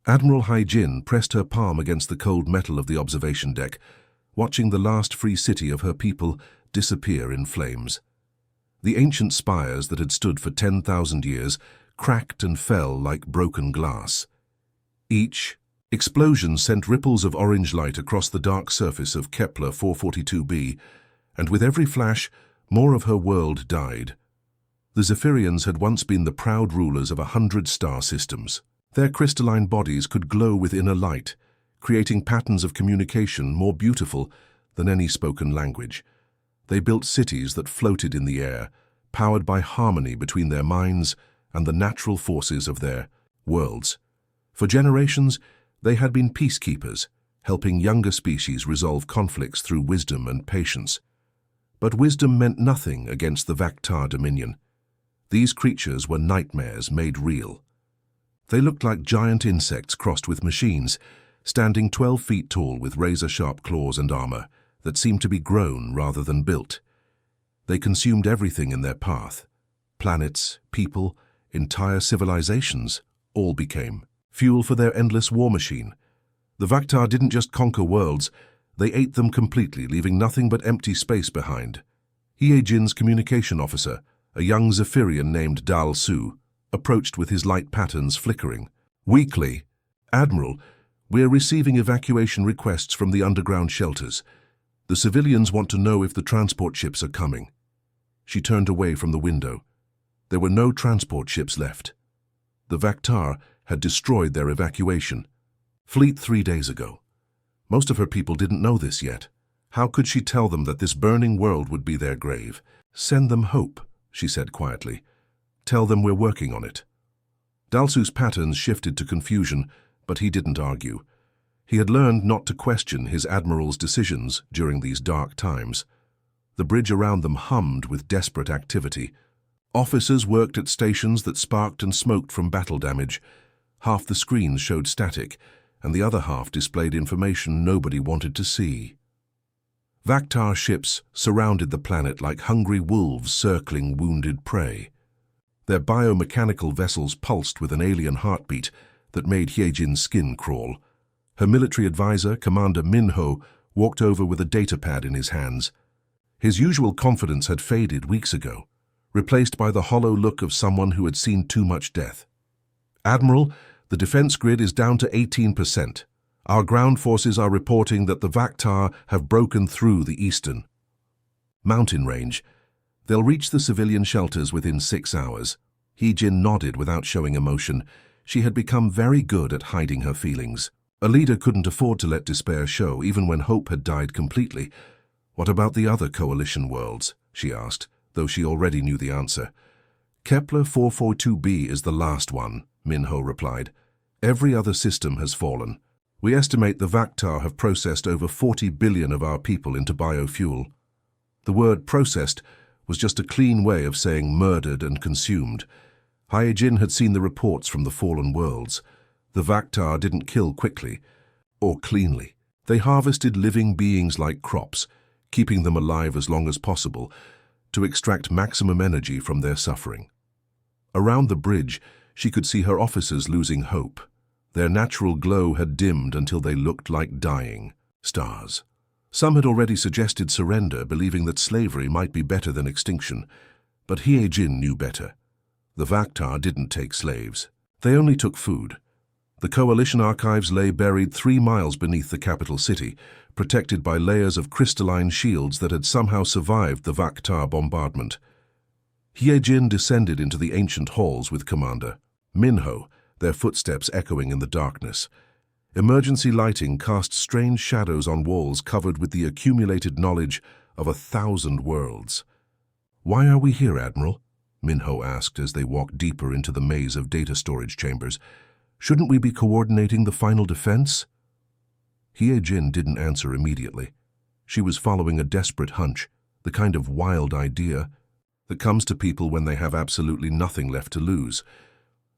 Admiral Hai-Jin pressed her palm against the cold metal of the observation deck, watching the last free city of her people disappear in flames. The ancient spires that had stood for 10,000 years cracked and fell like broken glass. Each explosion sent ripples of orange light across the dark surface of Kepler 442b, and with every flash, more of her world died. The Zephyrians had once been the proud rulers of 100 star systems. Their crystalline bodies could glow with inner light, creating patterns of communication more beautiful than any spoken language. They built cities that floated in the air, powered by harmony between their minds and the natural forces of their worlds. For generations, they had been peacekeepers, helping younger species resolve conflicts through wisdom and patience. But wisdom meant nothing against the Vaktar dominion. These creatures were nightmares made real. They looked like giant insects crossed with machines, standing 12 feet tall with razor-sharp claws and armor that seemed to be grown rather than built. They consumed everything in their path. Planets, people, entire civilizations, all became fuel for their endless war machine. The Vaktar didn't just conquer worlds, they ate them completely, leaving nothing but empty space behind. Hai-Jin's communication officer, a young Zephyrian named Dal Su, approached with his light patterns flickering. "Weekly, Admiral, we're receiving evacuation requests from the underground shelters. The civilians want to know if the transport ships are coming." She turned away from the window. There were no transport ships left. The Vaktar had destroyed their evacuation fleet 3 days ago. Most of her people didn't know this yet. How could she tell them that this burning world would be their grave? "Send them hope," she said quietly. "Tell them we're working on it." Dalsu's patterns shifted to confusion, but he didn't argue. He had learned not to question his admiral's decisions during these dark times. The bridge around them hummed with desperate activity. Officers worked at stations that sparked and smoked from battle damage. Half the screens showed static, and the other half displayed information nobody wanted to see. Vaktar ships surrounded the planet like hungry wolves circling wounded prey. Their biomechanical vessels pulsed with an alien heartbeat that made Hai-Jin's skin crawl. Her military advisor, Commander Minho, walked over with a datapad in his hands. His usual confidence had faded weeks ago, replaced by the hollow look of someone who had seen too much death. "Admiral, the defense grid is down to 18%. Our ground forces are reporting that the Vaktar have broken through the eastern mountain range. They'll reach the civilian shelters within 6 hours." Hai-Jin nodded without showing emotion. She had become very good at hiding her feelings. A leader couldn't afford to let despair show, even when hope had died completely. "What about the other coalition worlds?" she asked, though she already knew the answer. "Kepler 442b is the last one," Minho replied. "Every other system has fallen. We estimate the Vaktar have processed over 40 billion of our people into biofuel." The word processed was just a clean way of saying murdered and consumed. Hai-Jin had seen the reports from the fallen worlds. The Vaktar didn't kill quickly or cleanly. They harvested living beings like crops, keeping them alive as long as possible to extract maximum energy from their suffering. Around the bridge, she could see her officers losing hope. Their natural glow had dimmed until they looked like dying stars. Some had already suggested surrender, believing that slavery might be better than extinction. But Hai-Jin knew better. The Vaktar didn't take slaves. They only took food. The Coalition archives lay buried 3 miles beneath the capital city, protected by layers of crystalline shields that had somehow survived the Vaktar bombardment. Hai-Jin descended into the ancient halls with Commander Minho, their footsteps echoing in the darkness. Emergency lighting cast strange shadows on walls covered with the accumulated knowledge of 1,000 worlds. "Why are we here, Admiral?" Minho asked as they walked deeper into the maze of data storage chambers. "Shouldn't we be coordinating the final defense?" Hai-Jin didn't answer immediately. She was following a desperate hunch, the kind of wild idea that comes to people when they have absolutely nothing left to lose.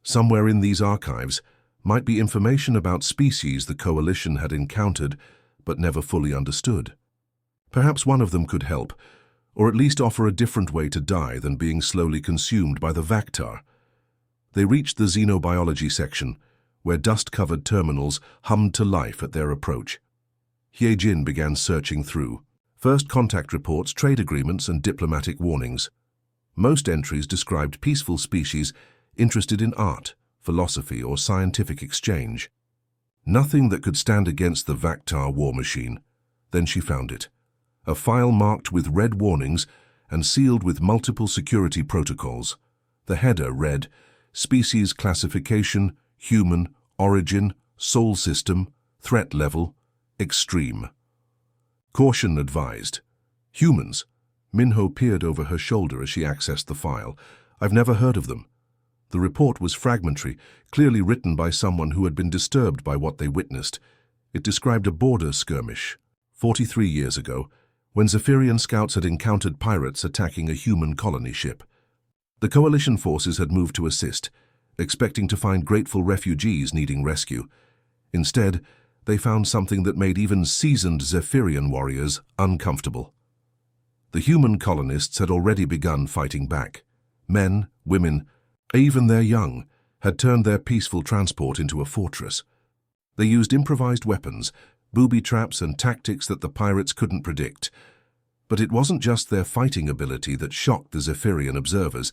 Somewhere in these archives might be information about species the Coalition had encountered but never fully understood. Perhaps one of them could help, or at least offer a different way to die than being slowly consumed by the Vaktar. They reached the xenobiology section, where dust-covered terminals hummed to life at their approach. Jin began searching through first contact reports, trade agreements, and diplomatic warnings. Most entries described peaceful species interested in art, philosophy, or scientific exchange. Nothing that could stand against the Vaktar war machine. Then she found it. A file marked with red warnings and sealed with multiple security protocols. The header read, Species Classification, Human, Origin, Sol System, Threat Level, Extreme. Caution advised. Humans. Minho peered over her shoulder as she accessed the file. I've never heard of them. The report was fragmentary, clearly written by someone who had been disturbed by what they witnessed. It described a border skirmish, 43 years ago, when Zephyrian scouts had encountered pirates attacking a human colony ship. The coalition forces had moved to assist, expecting to find grateful refugees needing rescue. Instead, they found something that made even seasoned Zephyrian warriors uncomfortable. The human colonists had already begun fighting back. Men, women, even their young, had turned their peaceful transport into a fortress. They used improvised weapons, booby traps, and tactics that the pirates couldn't predict. But it wasn't just their fighting ability that shocked the Zephyrian observers.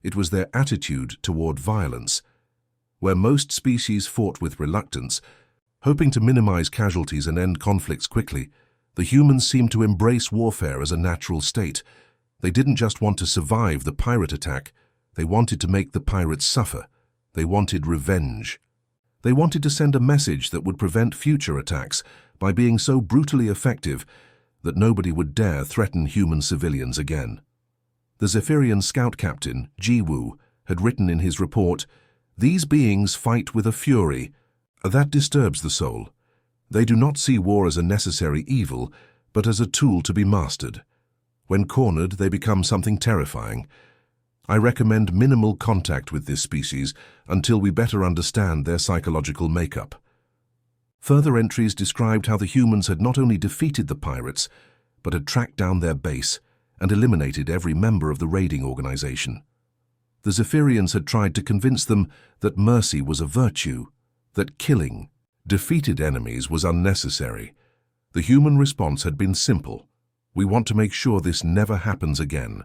It was their attitude toward violence. Where most species fought with reluctance, hoping to minimize casualties and end conflicts quickly, the humans seemed to embrace warfare as a natural state. They didn't just want to survive the pirate attack, they wanted to make the pirates suffer. They wanted revenge. They wanted to send a message that would prevent future attacks by being so brutally effective that nobody would dare threaten human civilians again. The Zephyrian scout captain, Jiwoo, had written in his report, "These beings fight with a fury that disturbs the soul. They do not see war as a necessary evil, but as a tool to be mastered. When cornered, they become something terrifying. I recommend minimal contact with this species until we better understand their psychological makeup." Further entries described how the humans had not only defeated the pirates, but had tracked down their base and eliminated every member of the raiding organization. The Zephyrians had tried to convince them that mercy was a virtue, that killing defeated enemies was unnecessary. The human response had been simple. We want to make sure this never happens again.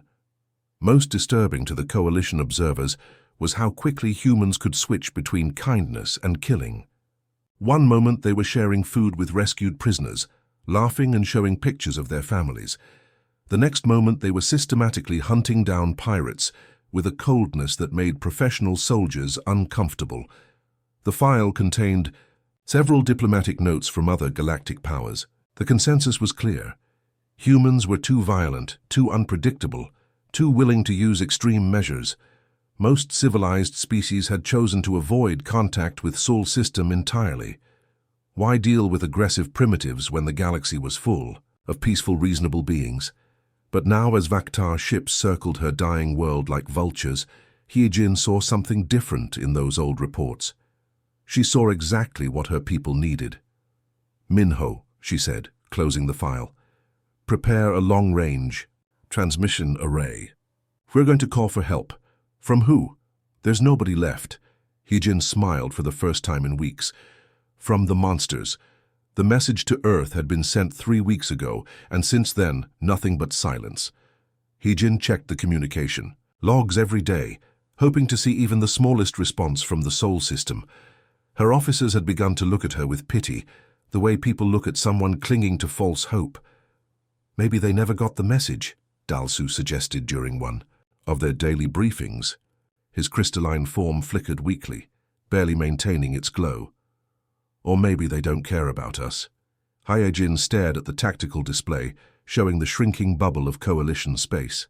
Most disturbing to the coalition observers was how quickly humans could switch between kindness and killing. One moment they were sharing food with rescued prisoners, laughing and showing pictures of their families. The next moment they were systematically hunting down pirates with a coldness that made professional soldiers uncomfortable. The file contained several diplomatic notes from other galactic powers. The consensus was clear. Humans were too violent, too unpredictable, too willing to use extreme measures. Most civilized species had chosen to avoid contact with Sol System entirely. Why deal with aggressive primitives when the galaxy was full of peaceful, reasonable beings? But now, as Vaktar ships circled her dying world like vultures, Jin saw something different in those old reports. She saw exactly what her people needed. "Minho," she said, closing the file. "Prepare a long-range transmission array. We're going to call for help." "From who?" "There's nobody left." Jin smiled for the first time in weeks. "From the monsters. The message to Earth had been sent 3 weeks ago, and since then, nothing but silence." Jin checked the communication. Logs every day, hoping to see even the smallest response from the Sol System. Her officers had begun to look at her with pity, the way people look at someone clinging to false hope. "Maybe they never got the message," Dalsu suggested during one of their daily briefings. His crystalline form flickered weakly, barely maintaining its glow. "Or maybe they don't care about us." Hyejin stared at the tactical display, showing the shrinking bubble of coalition space.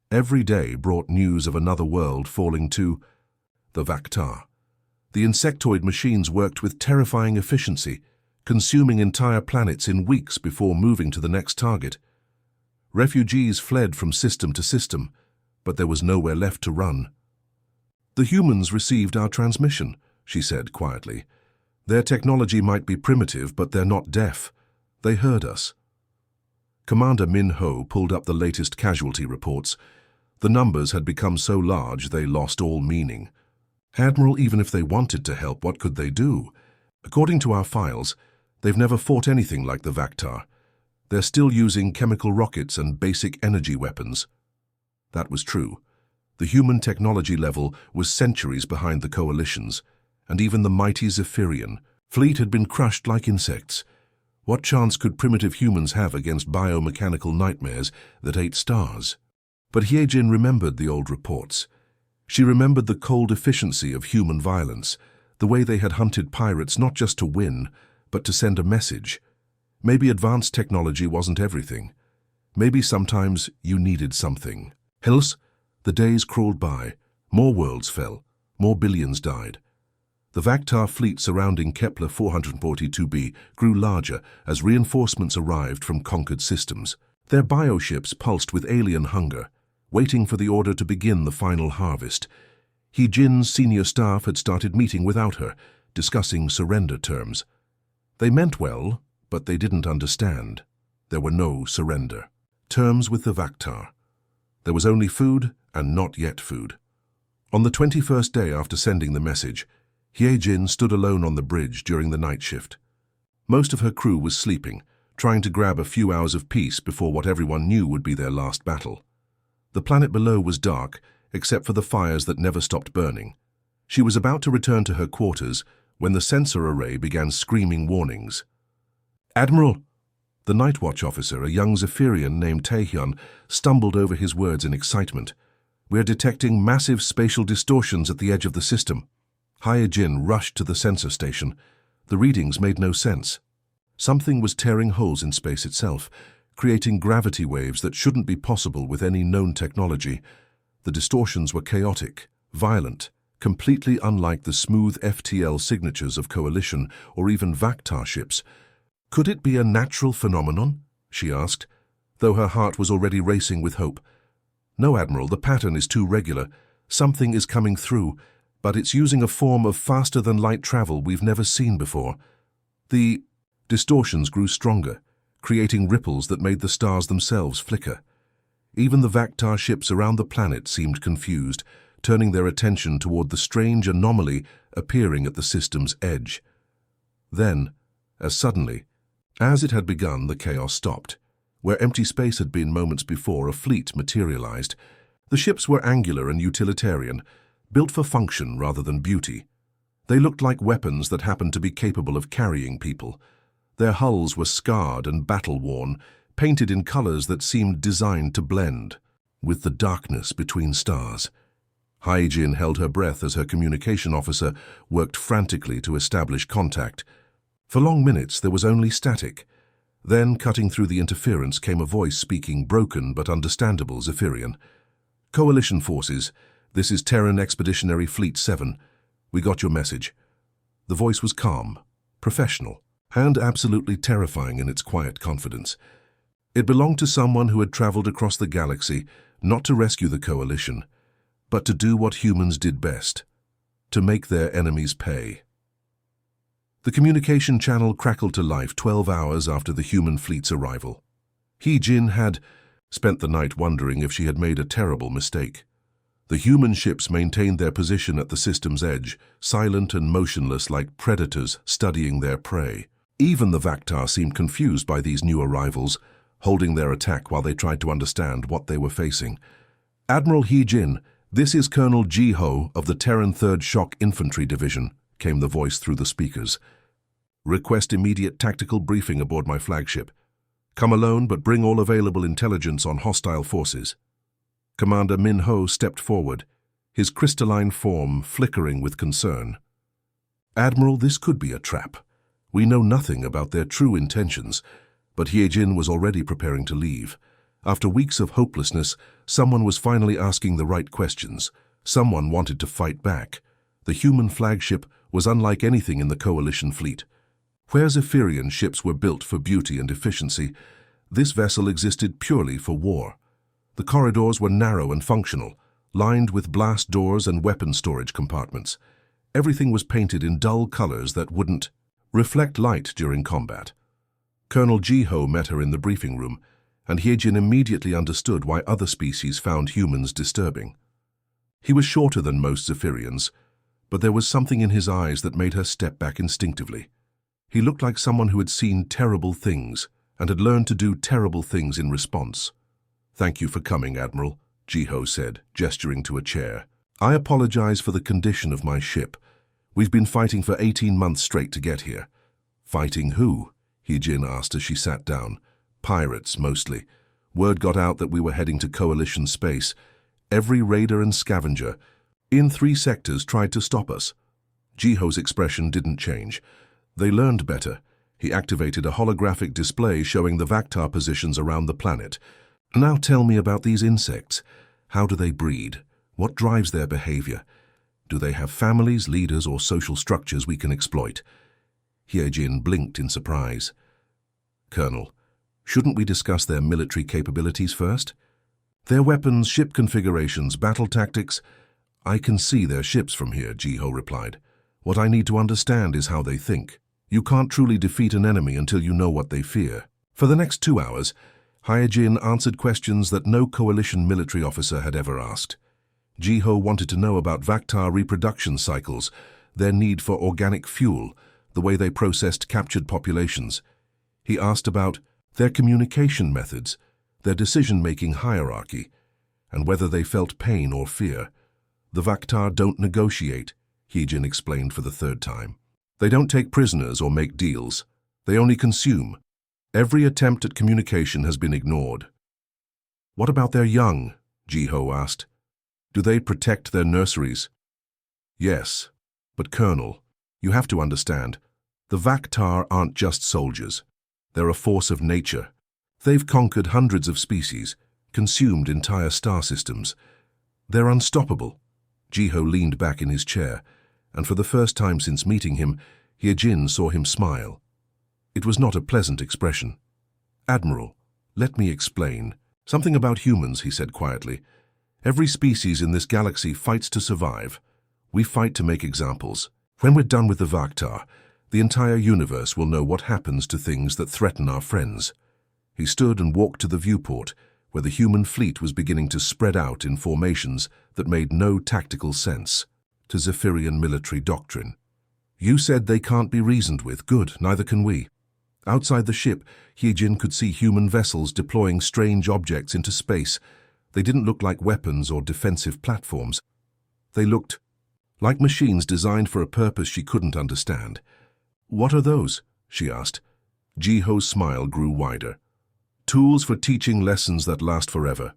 Every day brought news of another world falling to the Vaktar. The insectoid machines worked with terrifying efficiency, consuming entire planets in weeks before moving to the next target. Refugees fled from system to system, but there was nowhere left to run. "The humans received our transmission," she said quietly. "Their technology might be primitive, but they're not deaf. They heard us." Commander Minho pulled up the latest casualty reports. The numbers had become so large they lost all meaning. Admiral, even if they wanted to help, what could they do? According to our files, they've never fought anything like the Vactar. They're still using chemical rockets and basic energy weapons. That was true. The human technology level was centuries behind the Coalition's, and even the mighty Zephyrian fleet had been crushed like insects. What chance could primitive humans have against biomechanical nightmares that ate stars? But Hyejin remembered the old reports. She remembered the cold efficiency of human violence, the way they had hunted pirates not just to win, but to send a message. Maybe advanced technology wasn't everything. Maybe sometimes you needed something. Else, the days crawled by, more worlds fell, more billions died. The Vactar fleet surrounding Kepler 442b grew larger as reinforcements arrived from conquered systems. Their bioships pulsed with alien hunger, waiting for the order to begin the final harvest. Hyejin's senior staff had started meeting without her, discussing surrender terms. They meant well, but they didn't understand. There were no surrender terms with the Vactar. There was only food and not yet food. On the 21st day after sending the message, Hyejin stood alone on the bridge during the night shift. Most of her crew was sleeping, trying to grab a few hours of peace before what everyone knew would be their last battle. The planet below was dark, except for the fires that never stopped burning. She was about to return to her quarters when the sensor array began screaming warnings. "Admiral!" The Night Watch officer, a young Zephyrian named Taehyun, stumbled over his words in excitement. "We're detecting massive spatial distortions at the edge of the system." Hyejin rushed to the sensor station. The readings made no sense. Something was tearing holes in space itself, creating gravity waves that shouldn't be possible with any known technology. The distortions were chaotic, violent, completely unlike the smooth FTL signatures of Coalition or even Vactar ships. Could it be a natural phenomenon? She asked, though her heart was already racing with hope. No, Admiral, the pattern is too regular. Something is coming through, but it's using a form of faster-than-light travel we've never seen before. The distortions grew stronger, creating ripples that made the stars themselves flicker. Even the Vactar ships around the planet seemed confused, turning their attention toward the strange anomaly appearing at the system's edge. Then, as suddenly, as it had begun, the chaos stopped. Where empty space had been moments before, a fleet materialized. The ships were angular and utilitarian, built for function rather than beauty. They looked like weapons that happened to be capable of carrying people. Their hulls were scarred and battle-worn, painted in colors that seemed designed to blend with the darkness between stars. Hyejin held her breath as her communication officer worked frantically to establish contact. For long minutes there was only static. Then, cutting through the interference, came a voice speaking broken but understandable Zephyrian. "Coalition forces, this is Terran Expeditionary Fleet 7. We got your message." The voice was calm, professional, and absolutely terrifying in its quiet confidence. It belonged to someone who had traveled across the galaxy, not to rescue the Coalition, but to do what humans did best, to make their enemies pay. The communication channel crackled to life 12 hours after the human fleet's arrival. Hyejin had spent the night wondering if she had made a terrible mistake. The human ships maintained their position at the system's edge, silent and motionless like predators studying their prey. Even the Vactar seemed confused by these new arrivals, holding their attack while they tried to understand what they were facing. "Admiral Hyejin, this is Colonel Ji-ho of the Terran 3rd Shock Infantry Division," came the voice through the speakers. "Request immediate tactical briefing aboard my flagship. Come alone, but bring all available intelligence on hostile forces." Commander Min-ho stepped forward, his crystalline form flickering with concern. "Admiral, this could be a trap. We know nothing about their true intentions," but Hyejin was already preparing to leave. After weeks of hopelessness, someone was finally asking the right questions. Someone wanted to fight back. The human flagship was unlike anything in the Coalition fleet. Where Zephyrian ships were built for beauty and efficiency, this vessel existed purely for war. The corridors were narrow and functional, lined with blast doors and weapon storage compartments. Everything was painted in dull colors that wouldn't reflect light during combat. Colonel Ji-ho met her in the briefing room, and Hyejin immediately understood why other species found humans disturbing. He was shorter than most Zephyrians, but there was something in his eyes that made her step back instinctively. He looked like someone who had seen terrible things and had learned to do terrible things in response. "Thank you for coming, Admiral," Jiho said, gesturing to a chair. "I apologize for the condition of my ship. We've been fighting for 18 months straight to get here." "Fighting who?" Hee-jin asked as she sat down. "Pirates, mostly. Word got out that we were heading to Coalition space. Every raider and scavenger in 3 sectors tried to stop us." Jiho's expression didn't change. They learned better. He activated a holographic display showing the Vactar positions around the planet. "Now tell me about these insects. How do they breed? What drives their behavior? Do they have families, leaders, or social structures we can exploit?" Hye-jin blinked in surprise. "Colonel, shouldn't we discuss their military capabilities first? Their weapons, ship configurations, battle tactics? I can see their ships from here," Jiho replied. "What I need to understand is how they think. You can't truly defeat an enemy until you know what they fear." For the next 2 hours, Hye-jin answered questions that no Coalition military officer had ever asked. Jiho wanted to know about Vactar reproduction cycles, their need for organic fuel, the way they processed captured populations. He asked about their communication methods, their decision-making hierarchy, and whether they felt pain or fear. "The Vactar don't negotiate," Hee-jin explained for the 3rd time. "They don't take prisoners or make deals. They only consume. Every attempt at communication has been ignored." "What about their young?" Jiho asked. "Do they protect their nurseries?" "Yes, but Colonel, you have to understand, the Vactar aren't just soldiers. They're a force of nature. They've conquered hundreds of species, consumed entire star systems. They're unstoppable." Jiho leaned back in his chair, and for the first time since meeting him, Hye-jin saw him smile. It was not a pleasant expression. "Admiral, let me explain. Something about humans," he said quietly. "Every species in this galaxy fights to survive. We fight to make examples. When we're done with the Vactar, the entire universe will know what happens to things that threaten our friends." He stood and walked to the viewport, where the human fleet was beginning to spread out in formations that made no tactical sense to Zephyrian military doctrine. "You said they can't be reasoned with. Good, neither can we." Outside the ship, Hye-jin could see human vessels deploying strange objects into space. They didn't look like weapons or defensive platforms. They looked like machines designed for a purpose she couldn't understand. "What are those?" she asked. Jiho's smile grew wider. "Tools for teaching lessons that last forever."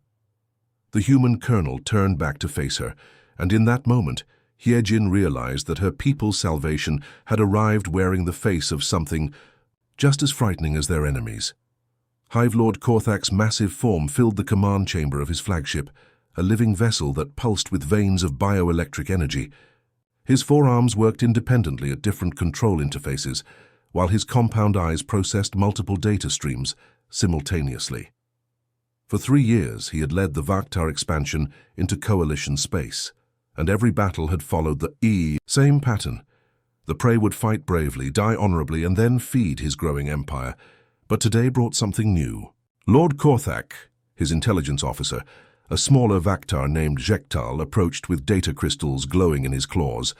The human colonel turned back to face her, and in that moment, Hye-jin realized that her people's salvation had arrived wearing the face of something just as frightening as their enemies. Hive Lord Korthak's massive form filled the command chamber of his flagship, a living vessel that pulsed with veins of bioelectric energy. His forearms worked independently at different control interfaces, while his compound eyes processed multiple data streams simultaneously. For 3 years, he had led the Vactar expansion into Coalition space, and every battle had followed the same pattern. The prey would fight bravely, die honorably, and then feed his growing empire. But today brought something new. Lord Korthak, his intelligence officer, a smaller Vactar named Jektal, approached with data crystals glowing in his claws.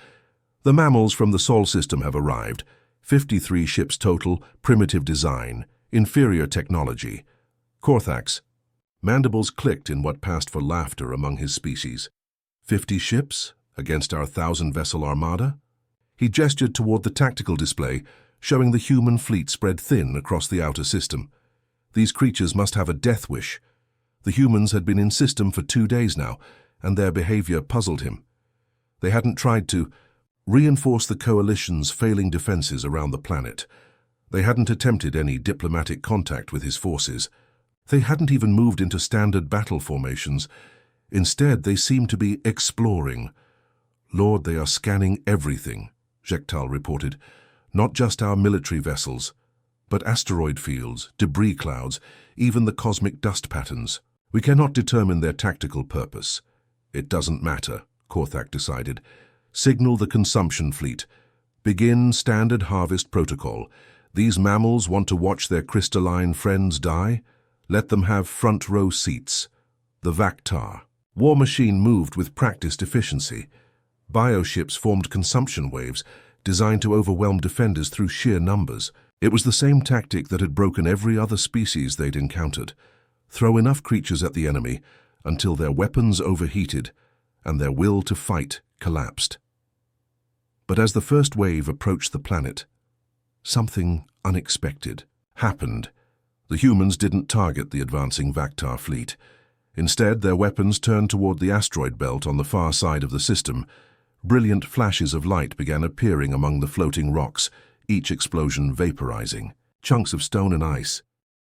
"The mammals from the Sol system have arrived. 53 ships total, primitive design, inferior technology." Korthak's mandibles clicked in what passed for laughter among his species. 50 ships against our 1,000-vessel armada? He gestured toward the tactical display, showing the human fleet spread thin across the outer system. These creatures must have a death wish. The humans had been in system for 2 days now, and their behavior puzzled him. They hadn't tried to reinforce the Coalition's failing defenses around the planet. They hadn't attempted any diplomatic contact with his forces. They hadn't even moved into standard battle formations. Instead, they seemed to be exploring. "Lord, they are scanning everything," Jektal reported. "Not just our military vessels, but asteroid fields, debris clouds, even the cosmic dust patterns. We cannot determine their tactical purpose." "It doesn't matter," Korthak decided. "Signal the consumption fleet. Begin standard harvest protocol. These mammals want to watch their crystalline friends die? Let them have front row seats." The Vactar war machine moved with practiced efficiency. Bioships formed consumption waves designed to overwhelm defenders through sheer numbers. It was the same tactic that had broken every other species they'd encountered. Throw enough creatures at the enemy until their weapons overheated and their will to fight collapsed. But as the first wave approached the planet, something unexpected happened. The humans didn't target the advancing Vactar fleet. Instead, their weapons turned toward the asteroid belt on the far side of the system. Brilliant flashes of light began appearing among the floating rocks, each explosion vaporizing chunks of stone and ice.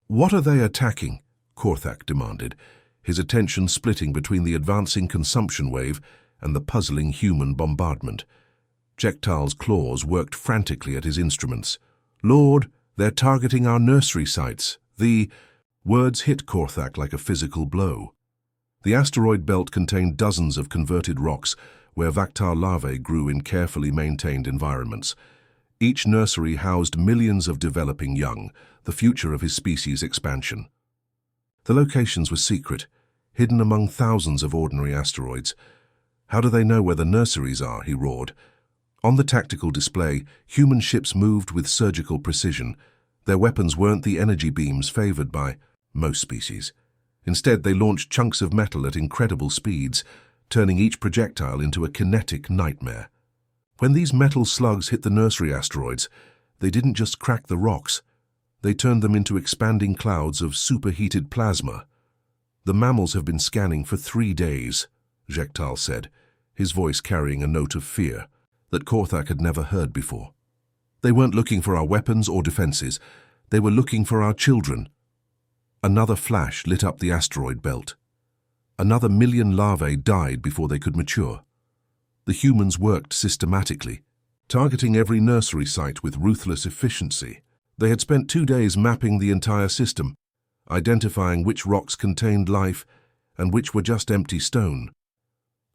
"What are they attacking?" Korthak demanded, his attention splitting between the advancing consumption wave and the puzzling human bombardment. Jektal's claws worked frantically at his instruments. "Lord, they're targeting our nursery sites. The..." Words hit Korthak like a physical blow. The asteroid belt contained dozens of converted rocks where Vactar larvae grew in carefully maintained environments. Each nursery housed millions of developing young, the future of his species' expansion. The locations were secret, hidden among thousands of ordinary asteroids. "How do they know where the nurseries are?" he roared. On the tactical display, human ships moved with surgical precision. Their weapons weren't the energy beams favored by most species. Instead, they launched chunks of metal at incredible speeds, turning each projectile into a kinetic nightmare. When these metal slugs hit the nursery asteroids, they didn't just crack the rocks. They turned them into expanding clouds of superheated plasma. "The mammals have been scanning for 3 days, Jektal said, his voice carrying a note of fear that Korthak had never heard before. "They weren't looking for our weapons or defenses. They were looking for our children." Another flash lit up the asteroid belt. Another million larvae died before they could mature. The humans worked systematically, targeting every nursery site with ruthless efficiency. They had spent 2 days mapping the entire system, identifying which rocks contained life and which were just empty stone.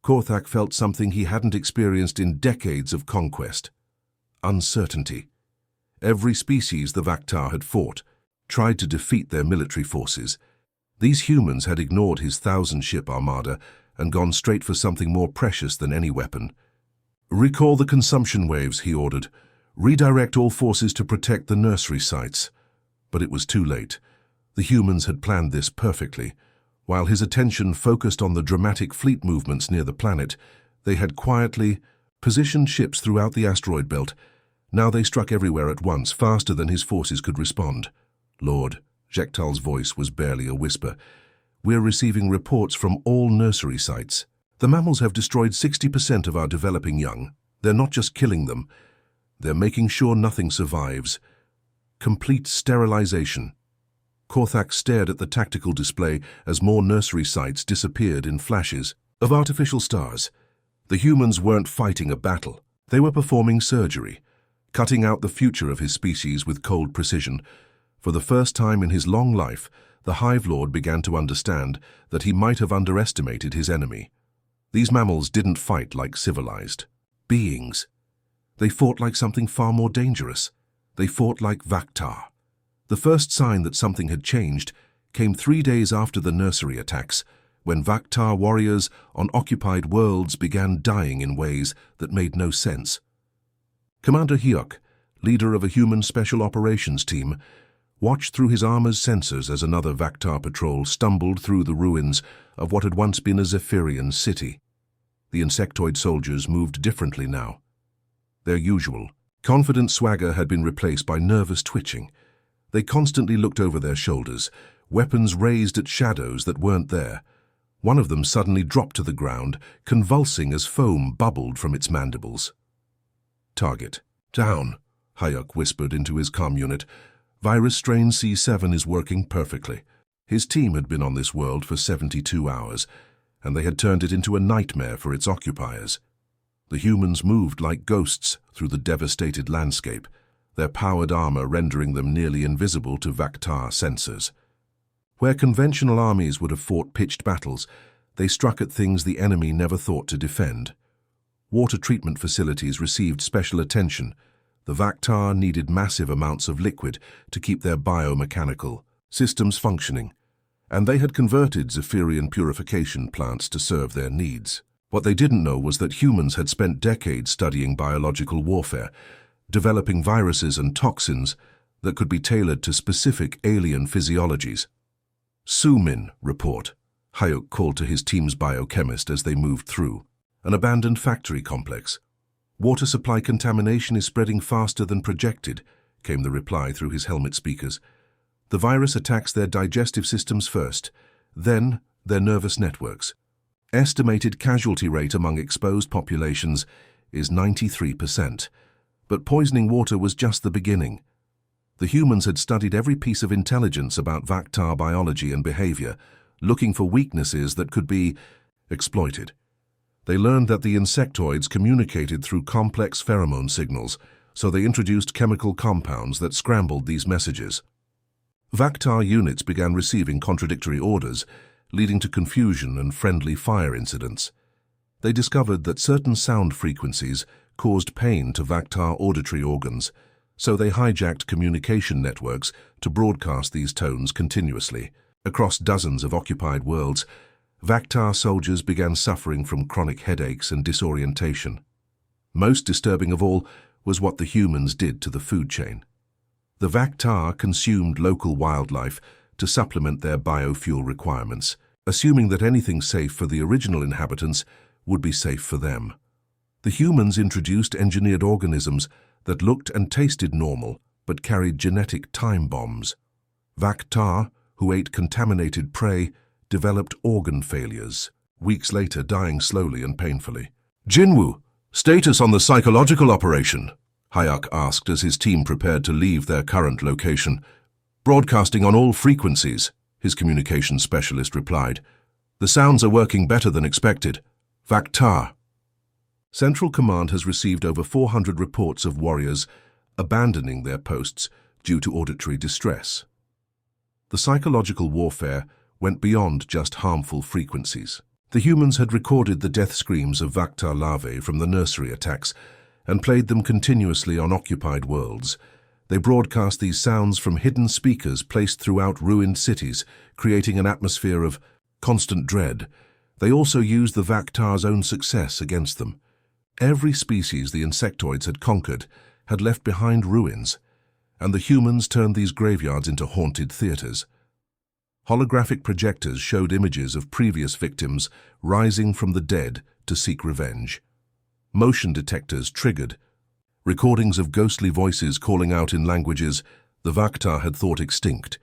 Korthak felt something he hadn't experienced in decades of conquest: uncertainty. Every species the Vactar had fought tried to defeat their military forces. These humans had ignored his 1,000-ship armada and gone straight for something more precious than any weapon. "Recall the consumption waves," he ordered. "Redirect all forces to protect the nursery sites." But it was too late. The humans had planned this perfectly. While his attention focused on the dramatic fleet movements near the planet, they had quietly positioned ships throughout the asteroid belt. Now they struck everywhere at once, faster than his forces could respond. "Lord," Jektal's voice was barely a whisper, "we're receiving reports from all nursery sites. The mammals have destroyed 60% of our developing young. They're not just killing them, they're making sure nothing survives. Complete sterilization." Korthak stared at the tactical display as more nursery sites disappeared in flashes of artificial stars. The humans weren't fighting a battle. They were performing surgery, cutting out the future of his species with cold precision. For the first time in his long life, the Hive Lord began to understand that he might have underestimated his enemy. These mammals didn't fight like civilized beings. They fought like something far more dangerous. They fought like Vactar. The first sign that something had changed came 3 days after the nursery attacks, when Vactar warriors on occupied worlds began dying in ways that made no sense. Commander Hyuk, leader of a human special operations team, watched through his armor's sensors as another Vactar patrol stumbled through the ruins of what had once been a Zephyrian city. The insectoid soldiers moved differently now. Their usual, confident swagger had been replaced by nervous twitching. They constantly looked over their shoulders, weapons raised at shadows that weren't there. One of them suddenly dropped to the ground, convulsing as foam bubbled from its mandibles. "Target down," Hyuk whispered into his comm unit. "Virus strain C7 is working perfectly." His team had been on this world for 72 hours, and they had turned it into a nightmare for its occupiers. The humans moved like ghosts through the devastated landscape, their powered armor rendering them nearly invisible to Vactar sensors. Where conventional armies would have fought pitched battles, they struck at things the enemy never thought to defend. Water treatment facilities received special attention. The Vactar needed massive amounts of liquid to keep their biomechanical systems functioning, and they had converted Zephyrian purification plants to serve their needs. What they didn't know was that humans had spent decades studying biological warfare, developing viruses and toxins that could be tailored to specific alien physiologies. Su-Min, report, Hayuk called to his team's biochemist as they moved through. An abandoned factory complex. Water supply contamination is spreading faster than projected, came the reply through his helmet speakers. The virus attacks their digestive systems first, then their nervous networks. Estimated casualty rate among exposed populations is 93%. But poisoning water was just the beginning. The humans had studied every piece of intelligence about Vactar biology and behavior, looking for weaknesses that could be exploited. They learned that the insectoids communicated through complex pheromone signals, so they introduced chemical compounds that scrambled these messages. Vactar units began receiving contradictory orders, leading to confusion and friendly fire incidents. They discovered that certain sound frequencies caused pain to Vactar auditory organs, so they hijacked communication networks to broadcast these tones continuously. Across dozens of occupied worlds, Vactar soldiers began suffering from chronic headaches and disorientation. Most disturbing of all was what the humans did to the food chain. The Vactar consumed local wildlife to supplement their biofuel requirements, assuming that anything safe for the original inhabitants would be safe for them. The humans introduced engineered organisms that looked and tasted normal but carried genetic time bombs. Vactar, who ate contaminated prey, developed organ failures, weeks later dying slowly and painfully. Jinwoo, status on the psychological operation? Hayuk asked as his team prepared to leave their current location. Broadcasting on all frequencies, his communications specialist replied. The sounds are working better than expected. Vactar. Central Command has received over 400 reports of warriors abandoning their posts due to auditory distress. The psychological warfare went beyond just harmful frequencies. The humans had recorded the death screams of Vactar larvae from the nursery attacks and played them continuously on occupied worlds. They broadcast these sounds from hidden speakers placed throughout ruined cities, creating an atmosphere of constant dread. They also used the Vactar's own success against them. Every species the insectoids had conquered had left behind ruins, and the humans turned these graveyards into haunted theaters. Holographic projectors showed images of previous victims rising from the dead to seek revenge. Motion detectors triggered, recordings of ghostly voices calling out in languages the Vactar had thought extinct.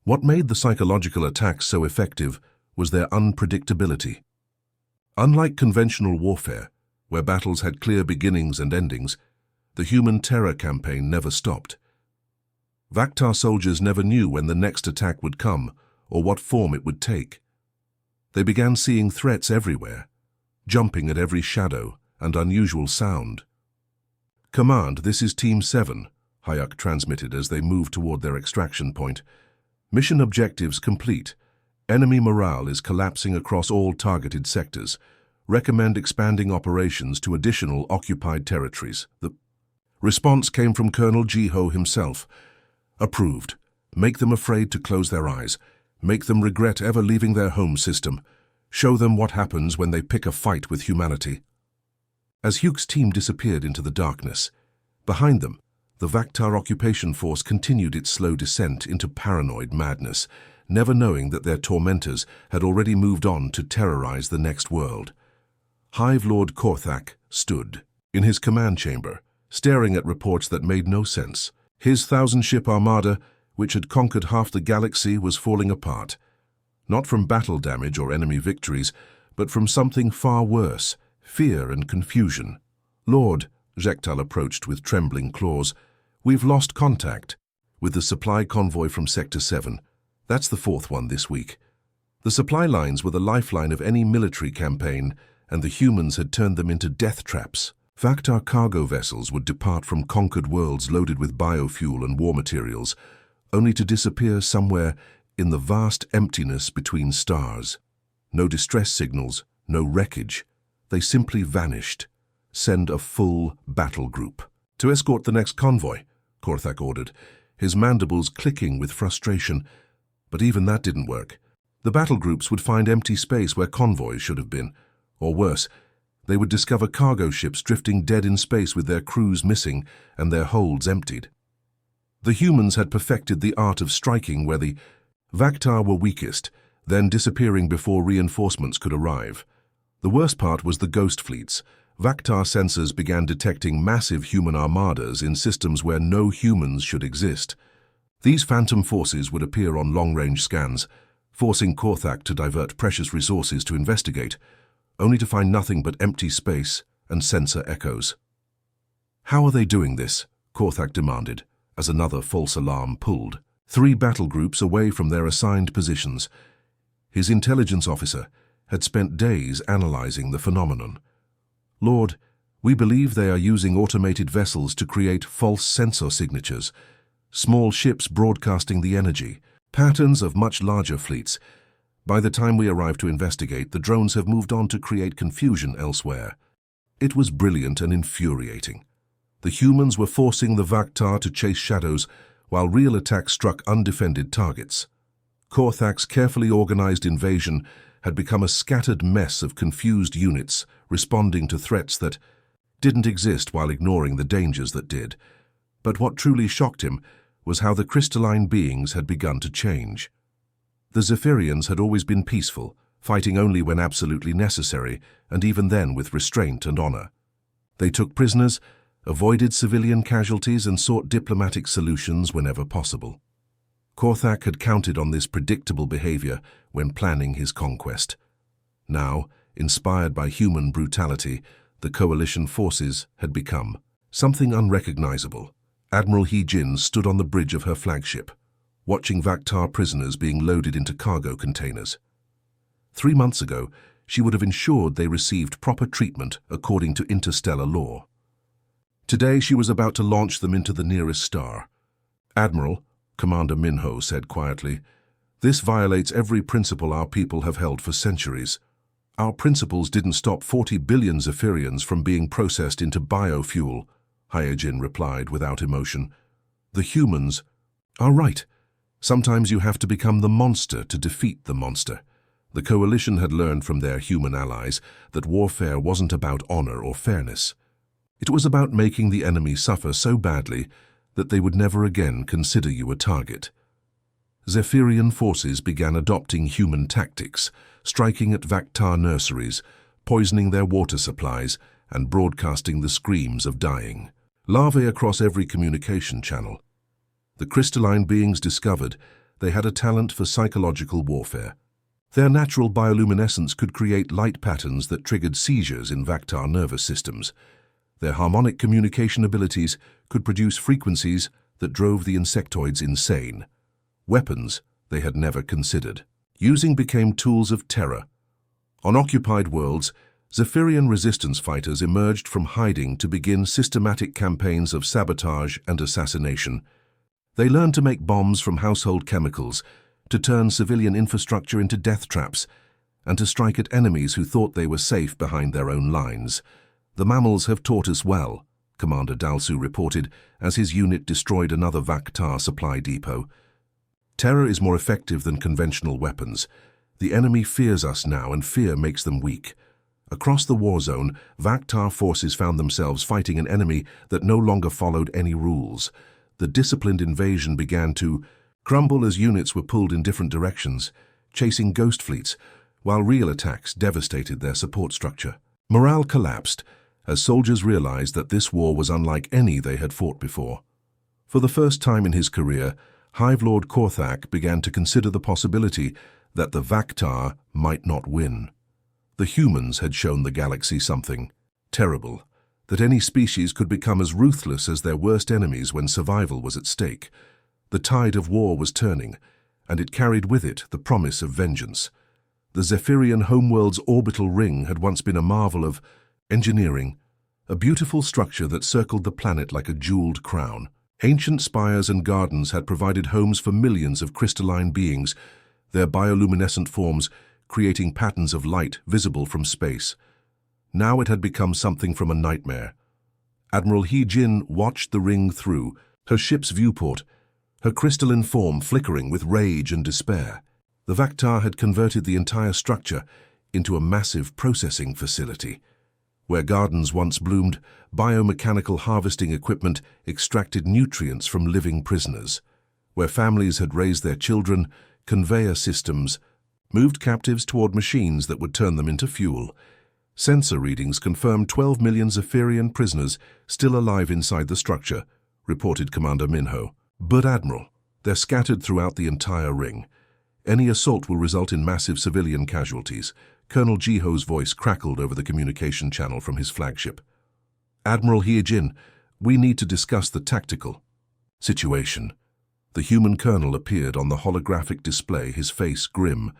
What made the psychological attacks so effective was their unpredictability. Unlike conventional warfare, where battles had clear beginnings and endings, the human terror campaign never stopped. Vactar soldiers never knew when the next attack would come or what form it would take. They began seeing threats everywhere, jumping at every shadow and unusual sound. Command, this is Team 7, Hayuk transmitted as they moved toward their extraction point. Mission objectives complete. Enemy morale is collapsing across all targeted sectors. Recommend expanding operations to additional occupied territories. The response came from Colonel Jiho himself. Approved. Make them afraid to close their eyes. Make them regret ever leaving their home system. Show them what happens when they pick a fight with humanity. As Hughes' team disappeared into the darkness, behind them, the Vactar occupation force continued its slow descent into paranoid madness, never knowing that their tormentors had already moved on to terrorize the next world. Hive Lord Korthak stood in his command chamber, staring at reports that made no sense. His 1,000-ship armada, which had conquered half the galaxy, was falling apart. Not from battle damage or enemy victories, but from something far worse, fear and confusion. Lord, Jektal approached with trembling claws, we've lost contact with the supply convoy from Sector 7. That's the 4th one this week. The supply lines were the lifeline of any military campaign, and the humans had turned them into death traps. Vactar cargo vessels would depart from conquered worlds loaded with biofuel and war materials, only to disappear somewhere in the vast emptiness between stars. No distress signals, no wreckage. They simply vanished. Send a full battle group. To escort the next convoy, Korthak ordered, his mandibles clicking with frustration. But even that didn't work. The battle groups would find empty space where convoys should have been. Or worse, They would discover cargo ships drifting dead in space with their crews missing and their holds emptied. The humans had perfected the art of striking where the Vaktar were weakest, then disappearing before reinforcements could arrive. The worst part was the ghost fleets. Vaktar sensors began detecting massive human armadas in systems where no humans should exist. These phantom forces would appear on long-range scans, forcing Korthak to divert precious resources to investigate, only to find nothing but empty space and sensor echoes. "How are they doing this?" Korthak demanded, as another false alarm pulled. 3 battle groups away from their assigned positions. His intelligence officer had spent days analyzing the phenomenon. "Lord, we believe they are using automated vessels to create false sensor signatures, small ships broadcasting the energy, patterns of much larger fleets. By the time we arrive to investigate, the drones have moved on to create confusion elsewhere." It was brilliant and infuriating. The humans were forcing the Vaktar to chase shadows, while real attacks struck undefended targets. Korthak's carefully organized invasion had become a scattered mess of confused units responding to threats that didn't exist while ignoring the dangers that did. But what truly shocked him was how the crystalline beings had begun to change. The Zephyrians had always been peaceful, fighting only when absolutely necessary, and even then with restraint and honor. They took prisoners, avoided civilian casualties, and sought diplomatic solutions whenever possible. Korthak had counted on this predictable behavior when planning his conquest. Now, inspired by human brutality, the coalition forces had become something unrecognizable. Admiral He-Jin stood on the bridge of her flagship, watching Vaktar prisoners being loaded into cargo containers. 3 months ago, she would have ensured they received proper treatment according to interstellar law. Today, she was about to launch them into the nearest star. "Admiral," Commander Minho said quietly, "this violates every principle our people have held for centuries. Our principles didn't stop 40 billion Zephyrians from being processed into biofuel," Hyojin replied without emotion. "The humans are right. Sometimes you have to become the monster to defeat the monster." The coalition had learned from their human allies that warfare wasn't about honor or fairness. It was about making the enemy suffer so badly that they would never again consider you a target. Zephyrian forces began adopting human tactics, striking at Vaktar nurseries, poisoning their water supplies, and broadcasting the screams of dying. Larvae across every communication channel. The crystalline beings discovered they had a talent for psychological warfare. Their natural bioluminescence could create light patterns that triggered seizures in Vaktar nervous systems. Their harmonic communication abilities could produce frequencies that drove the insectoids insane. Weapons they had never considered. Using became tools of terror. On occupied worlds, Zephyrian resistance fighters emerged from hiding to begin systematic campaigns of sabotage and assassination. They learned to make bombs from household chemicals, to turn civilian infrastructure into death traps, and to strike at enemies who thought they were safe behind their own lines. "The mammals have taught us well," Commander Dalsu reported as his unit destroyed another Vaktar supply depot. "Terror is more effective than conventional weapons. The enemy fears us now, and fear makes them weak." Across the war zone, Vaktar forces found themselves fighting an enemy that no longer followed any rules. The disciplined invasion began to crumble as units were pulled in different directions, chasing ghost fleets, while real attacks devastated their support structure. Morale collapsed as soldiers realized that this war was unlike any they had fought before. For the first time in his career, Hive Lord Korthak began to consider the possibility that the Vaktar might not win. The humans had shown the galaxy something terrible, that any species could become as ruthless as their worst enemies when survival was at stake. The tide of war was turning, and it carried with it the promise of vengeance. The Zephyrian homeworld's orbital ring had once been a marvel of engineering, a beautiful structure that circled the planet like a jeweled crown. Ancient spires and gardens had provided homes for millions of crystalline beings, their bioluminescent forms creating patterns of light visible from space. Now it had become something from a nightmare. Admiral He-Jin watched the ring through, her ship's viewport, her crystalline form flickering with rage and despair. The Vaktar had converted the entire structure into a massive processing facility. Where gardens once bloomed, biomechanical harvesting equipment extracted nutrients from living prisoners. Where families had raised their children, conveyor systems moved captives toward machines that would turn them into fuel. Sensor readings confirmed 12 million Zephyrian prisoners still alive inside the structure, reported Commander Minho. But Admiral, they're scattered throughout the entire ring. Any assault will result in massive civilian casualties. Colonel Jiho's voice crackled over the communication channel from his flagship. Admiral Hyejin, we need to discuss the tactical situation. The human colonel appeared on the holographic display, his face grim.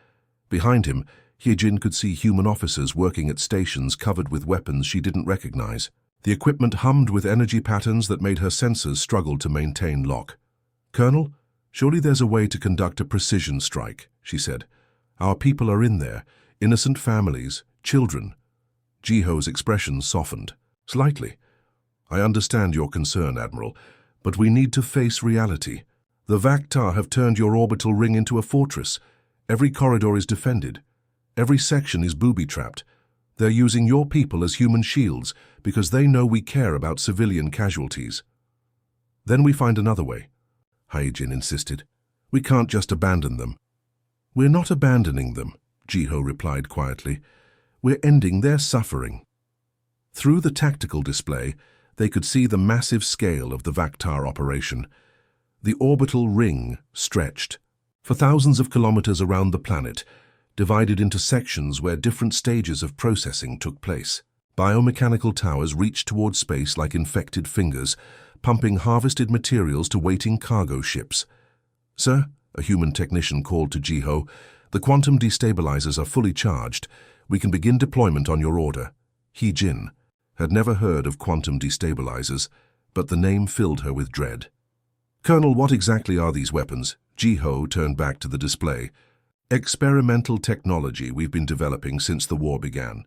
Behind him, Hyejin could see human officers working at stations covered with weapons she didn't recognize. The equipment hummed with energy patterns that made her sensors struggle to maintain lock. Colonel, surely there's a way to conduct a precision strike, she said. Our people are in there, innocent families, children. Jiho's expression softened, slightly. I understand your concern, Admiral, but we need to face reality. The Vaktar have turned your orbital ring into a fortress. Every corridor is defended. Every section is booby-trapped. They're using your people as human shields because they know we care about civilian casualties. Then we find another way, Hyejin insisted. We can't just abandon them. We're not abandoning them, Jiho replied quietly. We're ending their suffering. Through the tactical display, they could see the massive scale of the Vaktar operation. The orbital ring stretched for thousands of kilometers around the planet, divided into sections where different stages of processing took place. Biomechanical towers reached toward space like infected fingers, pumping harvested materials to waiting cargo ships. Sir, a human technician called to Jiho, the quantum destabilizers are fully charged. We can begin deployment on your order. Hyejin had never heard of quantum destabilizers, but the name filled her with dread. Colonel, what exactly are these weapons? Jiho turned back to the display. Experimental technology we've been developing since the war began.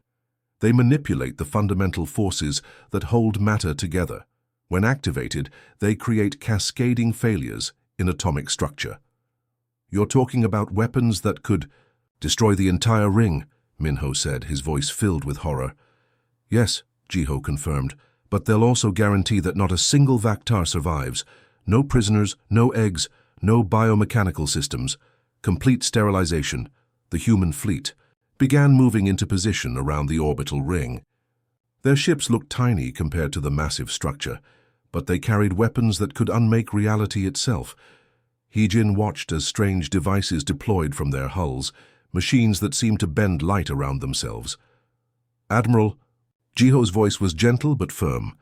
They manipulate the fundamental forces that hold matter together. When activated, they create cascading failures in atomic structure. You're talking about weapons that could destroy the entire ring, Minho said, his voice filled with horror. Yes, Jiho confirmed, but they'll also guarantee that not a single Vaktar survives. No prisoners, no eggs, no biomechanical systems. Complete sterilization. The human fleet began moving into position around the orbital ring. Their ships looked tiny compared to the massive structure, but they carried weapons that could unmake reality itself. Hyejin watched as strange devices deployed from their hulls, machines that seemed to bend light around themselves. Admiral, Jiho's voice was gentle but firm.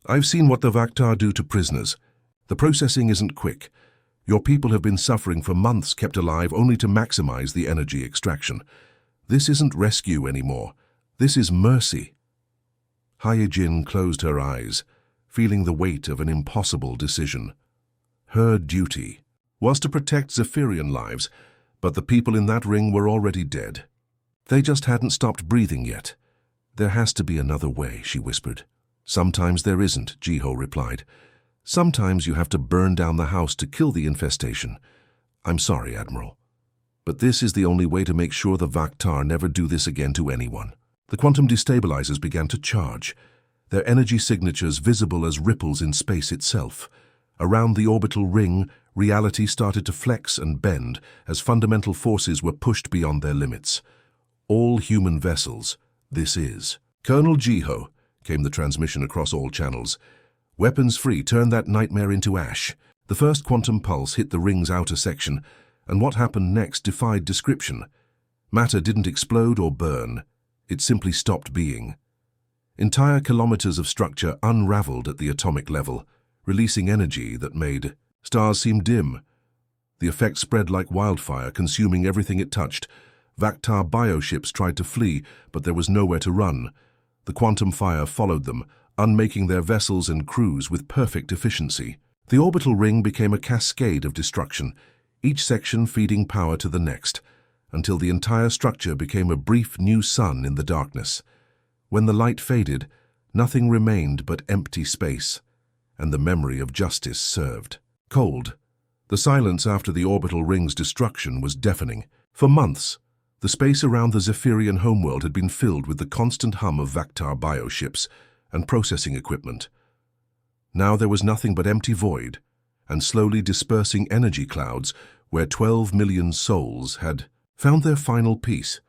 I've seen what the Vaktar do to prisoners. The processing isn't quick. Your people have been suffering for months, kept alive only to maximize the energy extraction. This isn't rescue anymore. This is mercy. Hyejin closed her eyes, feeling the weight of an impossible decision. Her duty was to protect Zephyrian lives, but the people in that ring were already dead. They just hadn't stopped breathing yet. There has to be another way, she whispered. Sometimes there isn't, Jiho replied. Sometimes you have to burn down the house to kill the infestation. I'm sorry, Admiral, but this is the only way to make sure the Vaktar never do this again to anyone. The quantum destabilizers began to charge, their energy signatures visible as ripples in space itself. Around the orbital ring, reality started to flex and bend as fundamental forces were pushed beyond their limits. All human vessels, this is. Colonel Jiho, came the transmission across all channels. Weapons free, turn that nightmare into ash. The first quantum pulse hit the ring's outer section, and what happened next defied description. Matter didn't explode or burn. It simply stopped being. Entire kilometers of structure unraveled at the atomic level, releasing energy that made stars seem dim. The effect spread like wildfire, consuming everything it touched. Vaktar bioships tried to flee, but there was nowhere to run. The quantum fire followed them, unmaking their vessels and crews with perfect efficiency. The orbital ring became a cascade of destruction, each section feeding power to the next, until the entire structure became a brief new sun in the darkness. When the light faded, nothing remained but empty space, and the memory of justice served. Cold. The silence after the orbital ring's destruction was deafening. For months, The space around the Zephyrian homeworld had been filled with the constant hum of Vactar bioships and processing equipment. Now there was nothing but empty void and slowly dispersing energy clouds where 12 million souls had found their final peace.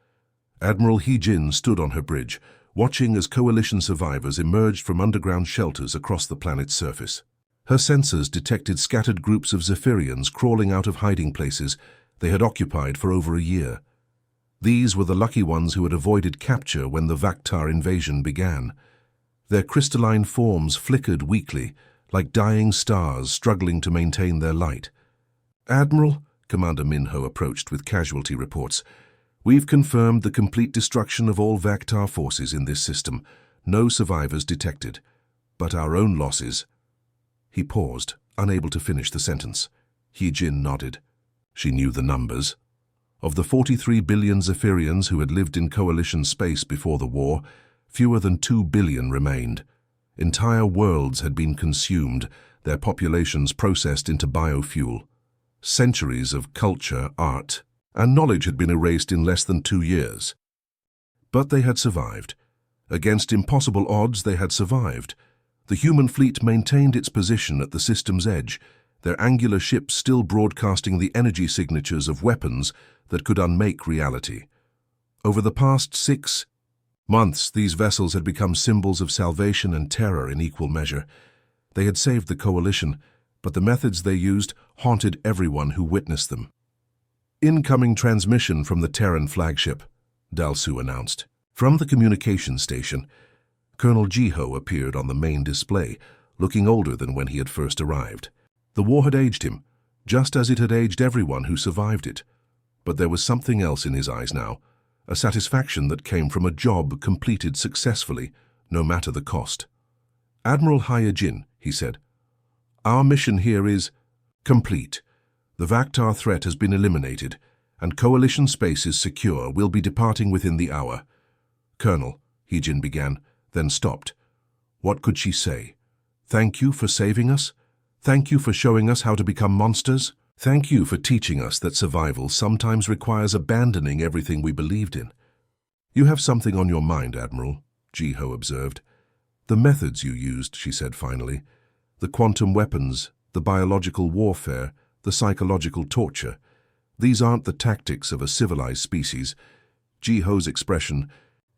Admiral He-Jin stood on her bridge, watching as Coalition survivors emerged from underground shelters across the planet's surface. Her sensors detected scattered groups of Zephyrians crawling out of hiding places they had occupied for over a year. These were the lucky ones who had avoided capture when the Vactar invasion began. Their crystalline forms flickered weakly, like dying stars struggling to maintain their light. "Admiral," Commander Minho approached with casualty reports, "we've confirmed the complete destruction of all Vactar forces in this system. No survivors detected. But our own losses—" He paused, unable to finish the sentence. He-Jin nodded. She knew the numbers. Of the 43 billion Zephyrians who had lived in Coalition space before the war, fewer than 2 billion remained. Entire worlds had been consumed, their populations processed into biofuel. Centuries of culture, art, and knowledge had been erased in less than 2 years. But they had survived. Against impossible odds, they had survived. The human fleet maintained its position at the system's edge, their angular ships still broadcasting the energy signatures of weapons that could unmake reality. Over the past 6 months, these vessels had become symbols of salvation and terror in equal measure. They had saved the Coalition, but the methods they used haunted everyone who witnessed them. "Incoming transmission from the Terran flagship," Dalsu announced. From the communication station, Colonel Jiho appeared on the main display, looking older than when he had first arrived. The war had aged him, just as it had aged everyone who survived it. But there was something else in his eyes now, a satisfaction that came from a job completed successfully, no matter the cost. "Admiral He-Jin," he said, "our mission here is complete. The Vactar threat has been eliminated, and Coalition space is secure. We'll be departing within the hour." "Colonel," He-Jin began, then stopped. What could she say? "Thank you for saving us? Thank you for showing us how to become monsters? Thank you for teaching us that survival sometimes requires abandoning everything we believed in." "You have something on your mind, Admiral," Jiho observed. "The methods you used," she said finally. "The quantum weapons, the biological warfare, the psychological torture. These aren't the tactics of a civilized species." Jiho's expression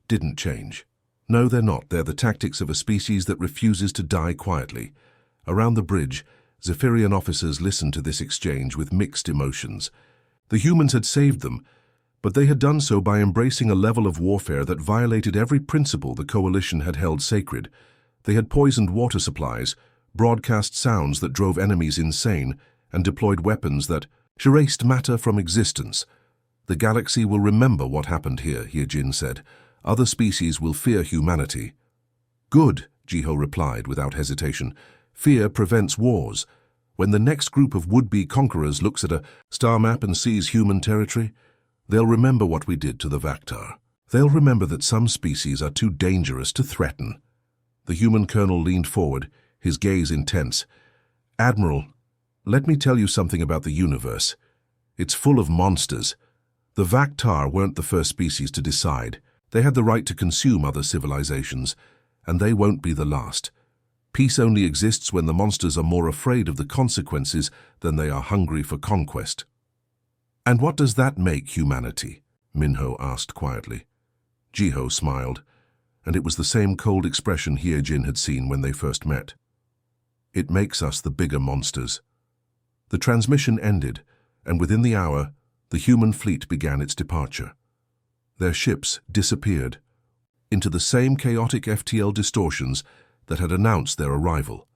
didn't change. "No, they're not. They're the tactics of a species that refuses to die quietly." Around the bridge, Zephyrian officers listened to this exchange with mixed emotions. The humans had saved them, but they had done so by embracing a level of warfare that violated every principle the Coalition had held sacred. They had poisoned water supplies, broadcast sounds that drove enemies insane, and deployed weapons that erased matter from existence. "The galaxy will remember what happened here," He-Jin said. "Other species will fear humanity." "Good," Jiho replied without hesitation. "Fear prevents wars. When the next group of would-be conquerors looks at a star map and sees human territory, they'll remember what we did to the Vactar. They'll remember that some species are too dangerous to threaten." The human colonel leaned forward, his gaze intense. "Admiral, let me tell you something about the universe. It's full of monsters. The Vactar weren't the first species to decide. They had the right to consume other civilizations, and they won't be the last. Peace only exists when the monsters are more afraid of the consequences than they are hungry for conquest." "And what does that make humanity?" Minho asked quietly. Jiho smiled, and it was the same cold expression He-Jin had seen when they first met. "It makes us the bigger monsters." The transmission ended, and within the hour, the human fleet began its departure. Their ships disappeared into the same chaotic FTL distortions that had announced their arrival,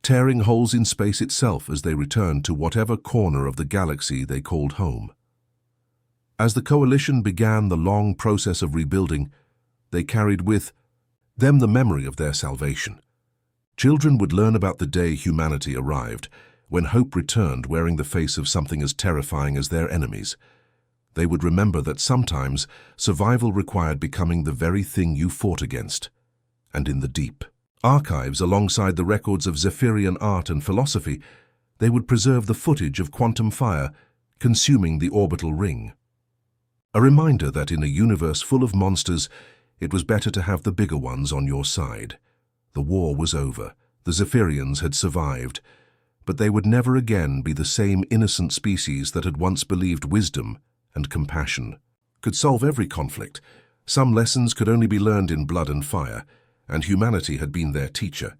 tearing holes in space itself as they returned to whatever corner of the galaxy they called home. As the Coalition began the long process of rebuilding, they carried with them the memory of their salvation. Children would learn about the day humanity arrived, when hope returned wearing the face of something as terrifying as their enemies. They would remember that sometimes survival required becoming the very thing you fought against. And in the deep archives, alongside the records of Zephyrian art and philosophy, they would preserve the footage of quantum fire consuming the orbital ring. A reminder that in a universe full of monsters, it was better to have the bigger ones on your side. The war was over. The Zephyrians had survived, but they would never again be the same innocent species that had once believed wisdom and compassion could solve every conflict. Some lessons could only be learned in blood and fire, and humanity had been their teacher.